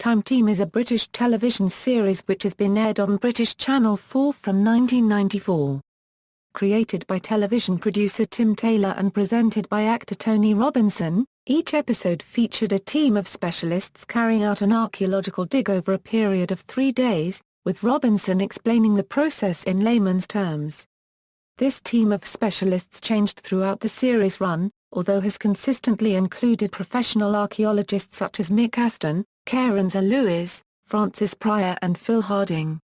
Time Team is a British television series which has been aired on British Channel 4 from 1994. Created by television producer Tim Taylor and presented by actor Tony Robinson, each episode featured a team of specialists carrying out an archaeological dig over a period of 3 days, with Robinson explaining the process in layman's terms. This team of specialists changed throughout the series' run, although has consistently included professional archaeologists such as Mick Aston, Carenza Lewis, Pryor and Phil Harding.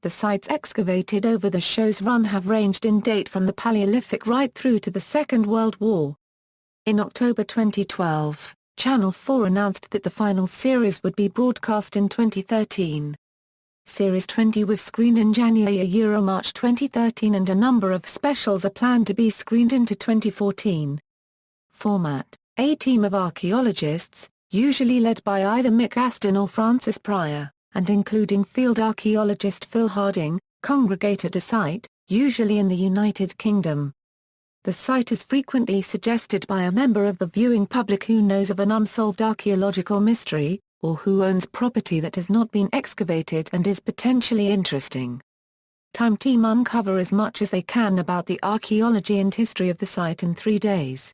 The sites excavated over the show's run have ranged in date from the Palaeolithic right through to the Second World War. In October 2012, Channel 4 announced that the final series would be broadcast in 2013. Series 20 was screened in January-March 2013 and a number of specials are planned to be screened into 2014. Format: a team of archaeologists, usually led by either Mick Aston or Pryor, and including field archaeologist Phil Harding, congregate at a site, usually in the United Kingdom. The site is frequently suggested by a member of the viewing public who knows of an unsolved archaeological mystery, or who owns property that has not been excavated and is potentially interesting. Time Team uncover as much as they can about the archaeology and history of the site in 3 days.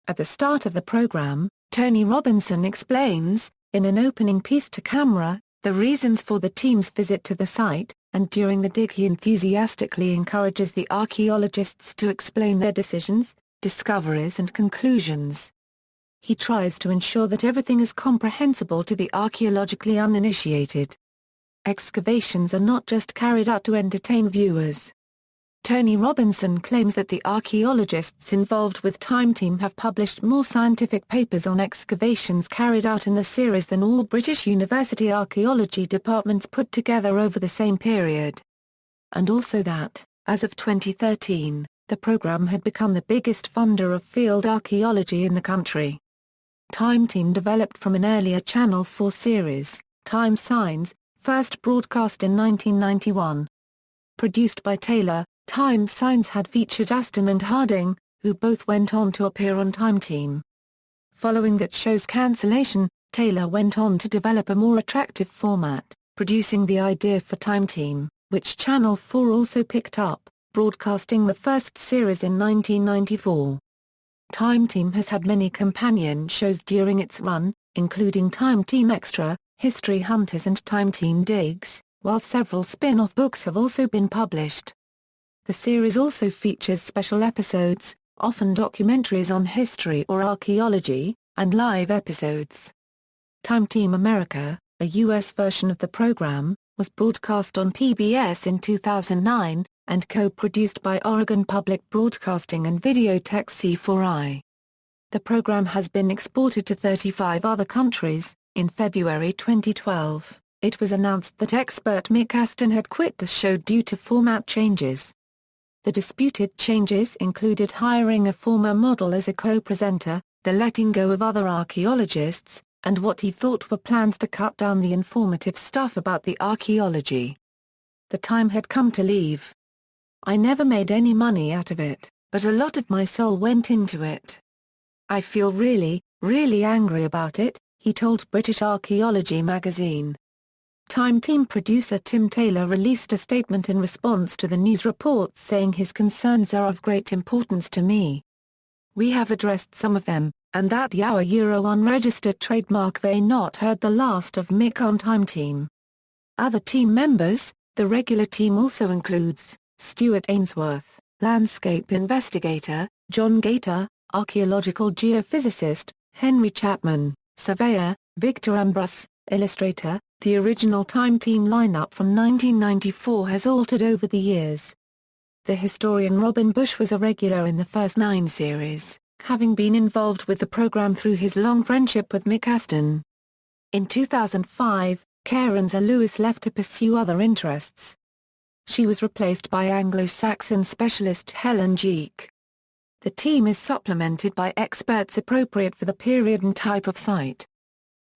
At the start of the program, Tony Robinson explains, in an opening piece to camera, the reasons for the team's visit to the site, and during the dig he enthusiastically encourages the archaeologists to explain their decisions, discoveries and conclusions. He tries to ensure that everything is comprehensible to the archaeologically uninitiated. Excavations are not just carried out to entertain viewers. Tony Robinson claims that the archaeologists involved with Time Team have published more scientific papers on excavations carried out in the series than all British university archaeology departments put together over the same period. And also that, as of 2013, the programme had become the biggest funder of field archaeology in the country. Time Team developed from an earlier Channel 4 series, Time Signs, first broadcast in 1991. Produced by Taylor, Time Signs had featured Aston and Harding, who both went on to appear on Time Team. Following that show's cancellation, Taylor went on to develop a more attractive format, producing the idea for Time Team, which Channel 4 also picked up, broadcasting the first series in 1994. Time Team has had many companion shows during its run, including Time Team Extra, History Hunters and Time Team Digs, while several spin-off books have also been published. The series also features special episodes, often documentaries on history or archaeology, and live episodes. Time Team America, a U.S. version of the program, was broadcast on PBS in 2009, and co-produced by Oregon Public Broadcasting and Videotech C4i. The program has been exported to 35 other countries. In February 2012, it was announced that expert Mick Aston had quit the show due to format changes. The disputed changes included hiring a former model as a co-presenter, the letting go of other archaeologists, and what he thought were plans to cut down the informative stuff about the archaeology. The time had come to leave. I never made any money out of it, but a lot of my soul went into it. I feel really, really angry about it, he told British Archaeology magazine. Time Team producer Tim Taylor released a statement in response to the news reports saying his concerns are of great importance to me. We have addressed some of them, and that our unregistered trademark may not heard the last of Mick on Time Team. Other team members, the regular team also includes Stuart Ainsworth, landscape investigator, John Gator, archaeological geophysicist, Henry Chapman, surveyor, Victor Ambrose, illustrator. The original Time Team lineup from 1994 has altered over the years. The historian Robin Bush was a regular in the first 9 series, having been involved with the program through his long friendship with Mick Aston. In 2005, Carenza Lewis left to pursue other interests. She was replaced by Anglo-Saxon specialist Helen Jeek. The team is supplemented by experts appropriate for the period and type of site.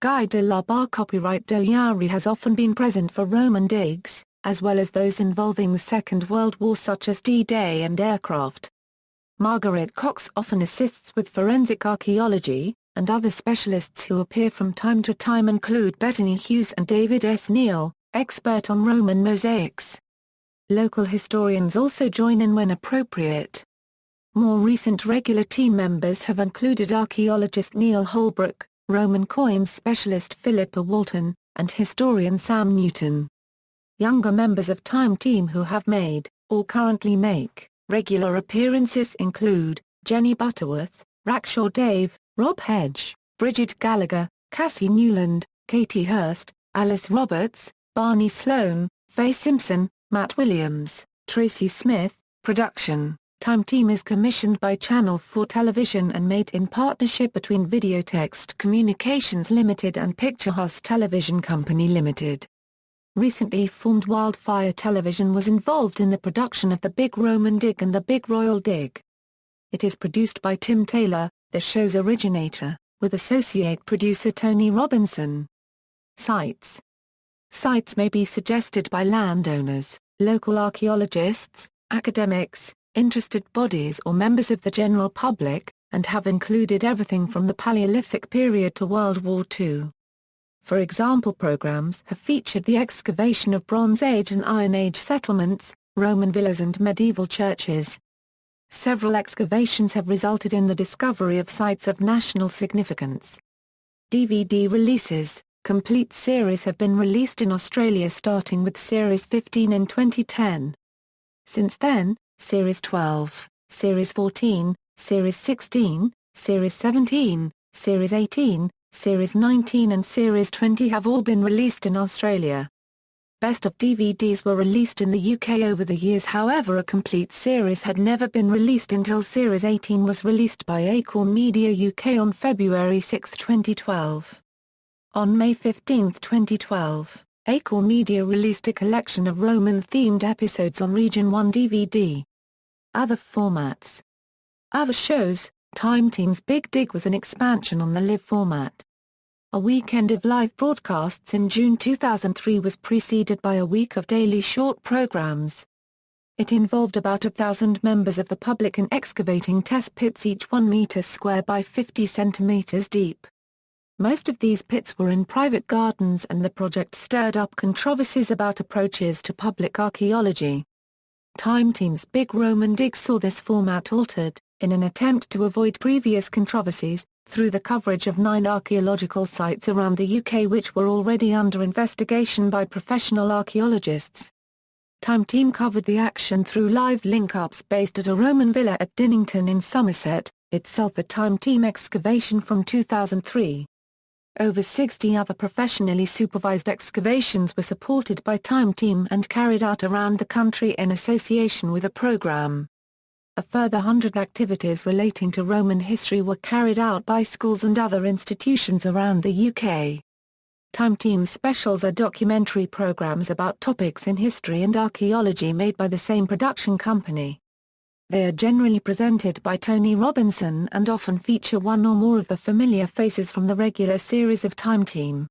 Guy de la Barre copyright Doyari has often been present for Roman digs, as well as those involving the Second World War such as D-Day and aircraft. Margaret Cox often assists with forensic archaeology, and other specialists who appear from time to time include Bettany Hughes and David S. Neal, expert on Roman mosaics. Local historians also join in when appropriate. More recent regular team members have included archaeologist Neil Holbrook, Roman coins specialist Philippa Walton, and historian Sam Newton. Younger members of Time Team who have made, or currently make, regular appearances include Jenny Butterworth, Rackshaw Dave, Rob Hedge, Bridget Gallagher, Cassie Newland, Katie Hurst, Alice Roberts, Barney Sloan, Faye Simpson, Matt Williams, Tracy Smith. Production. Time Team is commissioned by Channel 4 Television and made in partnership between Videotext Communications Limited and Picturehouse Television Company Limited. Recently formed Wildfire Television was involved in the production of The Big Roman Dig and The Big Royal Dig. It is produced by Tim Taylor, the show's originator, with associate producer Tony Robinson. Sites. Sites may be suggested by landowners, local archaeologists, academics, interested bodies or members of the general public, and have included everything from the Palaeolithic period to World War II. For example, programs have featured the excavation of Bronze Age and Iron Age settlements, Roman villas and medieval churches. Several excavations have resulted in the discovery of sites of national significance. DVD releases. Complete series have been released in Australia starting with Series 15 in 2010. Since then, Series 12, Series 14, Series 16, Series 17, Series 18, Series 19 and Series 20 have all been released in Australia. Best of DVDs were released in the UK over the years, however a complete series had never been released until Series 18 was released by Acorn Media UK on February 6, 2012. On May 15, 2012, Acorn Media released a collection of Roman-themed episodes on Region 1 DVD. Other formats. Other shows. Time Team's Big Dig was an expansion on the live format. A weekend of live broadcasts in June 2003 was preceded by a week of daily short programs. It involved about 1,000 members of the public in excavating test pits, each 1 meter square by 50 centimeters deep. Most of these pits were in private gardens, and the project stirred up controversies about approaches to public archaeology. Time Team's Big Roman Dig saw this format altered, in an attempt to avoid previous controversies, through the coverage of 9 archaeological sites around the UK which were already under investigation by professional archaeologists. Time Team covered the action through live link-ups based at a Roman villa at Dinnington in Somerset, itself a Time Team excavation from 2003. Over 60 other professionally supervised excavations were supported by Time Team and carried out around the country in association with a program. A further 100 activities relating to Roman history were carried out by schools and other institutions around the UK. Time Team specials are documentary programs about topics in history and archaeology made by the same production company. They are generally presented by Tony Robinson and often feature one or more of the familiar faces from the regular series of Time Team.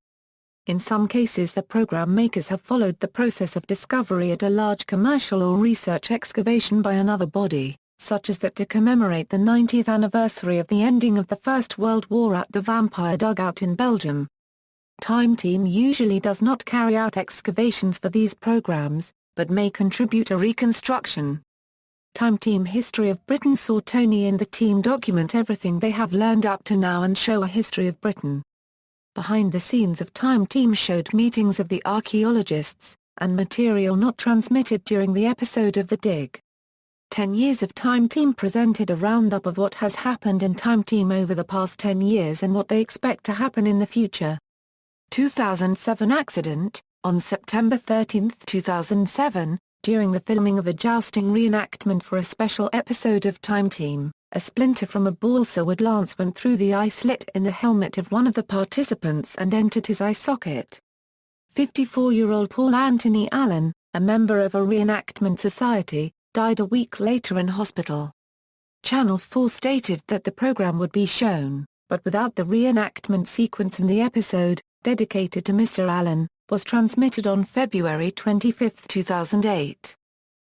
In some cases, the program makers have followed the process of discovery at a large commercial or research excavation by another body, such as that to commemorate the 90th anniversary of the ending of the First World War at the Vampire Dugout in Belgium. Time Team usually does not carry out excavations for these programs, but may contribute a reconstruction. Time Team History of Britain saw Tony and the team document everything they have learned up to now and show a history of Britain. Behind the scenes of Time Team showed meetings of the archaeologists, and material not transmitted during the episode of The Dig. 10 years of Time Team presented a roundup of what has happened in Time Team over the past 10 years and what they expect to happen in the future. 2007 accident. On September 13, 2007, during the filming of a jousting reenactment for a special episode of Time Team, a splinter from a balsa wood lance went through the eye slit in the helmet of one of the participants and entered his eye socket. 54-year-old Paul Anthony Allen, a member of a reenactment society, died a week later in hospital. Channel 4 stated that the program would be shown, but without the reenactment sequence, in the episode, dedicated to Mr. Allen, was transmitted on February 25, 2008.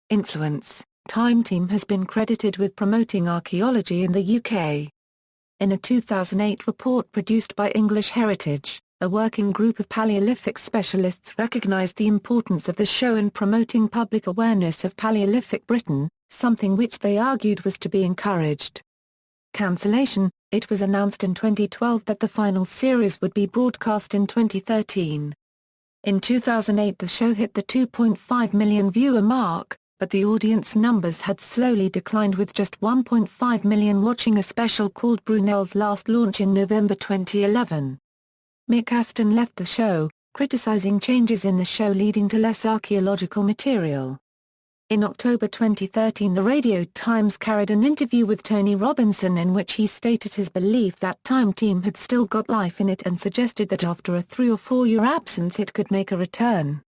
Influence. Time Team has been credited with promoting archaeology in the UK. In a 2008 report produced by English Heritage, a working group of Palaeolithic specialists recognized the importance of the show in promoting public awareness of Palaeolithic Britain, something which they argued was to be encouraged. Cancellation. It was announced in 2012 that the final series would be broadcast in 2013. In 2008 the show hit the 2.5 million viewer mark, but the audience numbers had slowly declined, with just 1.5 million watching a special called Brunel's Last Launch in November 2011. Mick Aston left the show, criticizing changes in the show leading to less archaeological material. In October 2013 the Radio Times carried an interview with Tony Robinson in which he stated his belief that Time Team had still got life in it and suggested that after a 3 or 4 year absence it could make a return.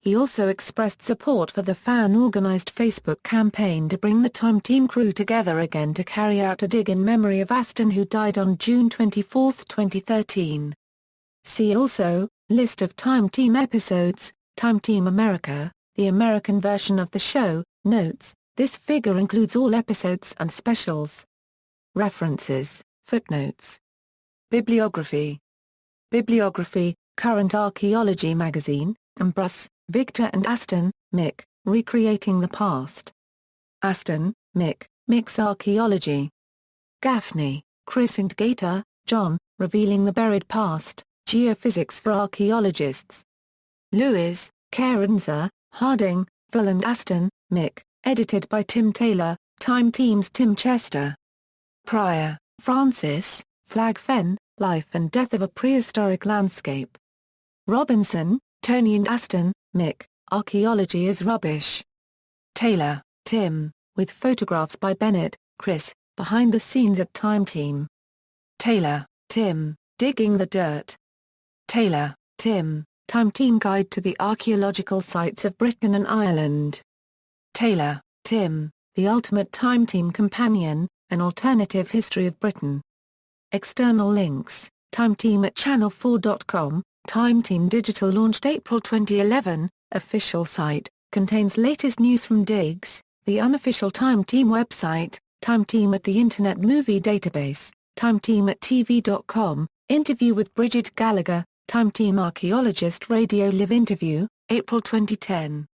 He also expressed support for the fan-organized Facebook campaign to bring the Time Team crew together again to carry out a dig in memory of Aston, who died on June 24, 2013. See also, List of Time Team episodes, Time Team America, the American version of the show. Notes, this figure includes all episodes and specials. References, footnotes. Bibliography. Current Archaeology Magazine, Ambrus, Victor and Aston, Mick, Recreating the Past. Aston, Mick, Mick's Archaeology. Gaffney, Chris and Gator, John, Revealing the Buried Past, Geophysics for Archaeologists. Lewis, Carenza, Harding, Phil and Aston, Mick, edited by Tim Taylor, Time Team's Tim Chester. Pryor, Francis, Flag Fen, Life and Death of a Prehistoric Landscape. Robinson, Tony and Aston, Mick, Archaeology is Rubbish. Taylor, Tim, with photographs by Bennett, Chris, Behind the Scenes at Time Team. Taylor, Tim, Digging the Dirt. Taylor, Tim, Time Team Guide to the Archaeological Sites of Britain and Ireland. Taylor, Tim, The Ultimate Time Team Companion, An Alternative History of Britain. External links, Time Team at channel4.com, Time Team Digital launched April 2011, official site, contains latest news from digs, the unofficial Time Team website, Time Team at the Internet Movie Database, Time Team at TV.com, interview with Bridget Gallagher, Time Team Archaeologist Radio Live interview, April 2010.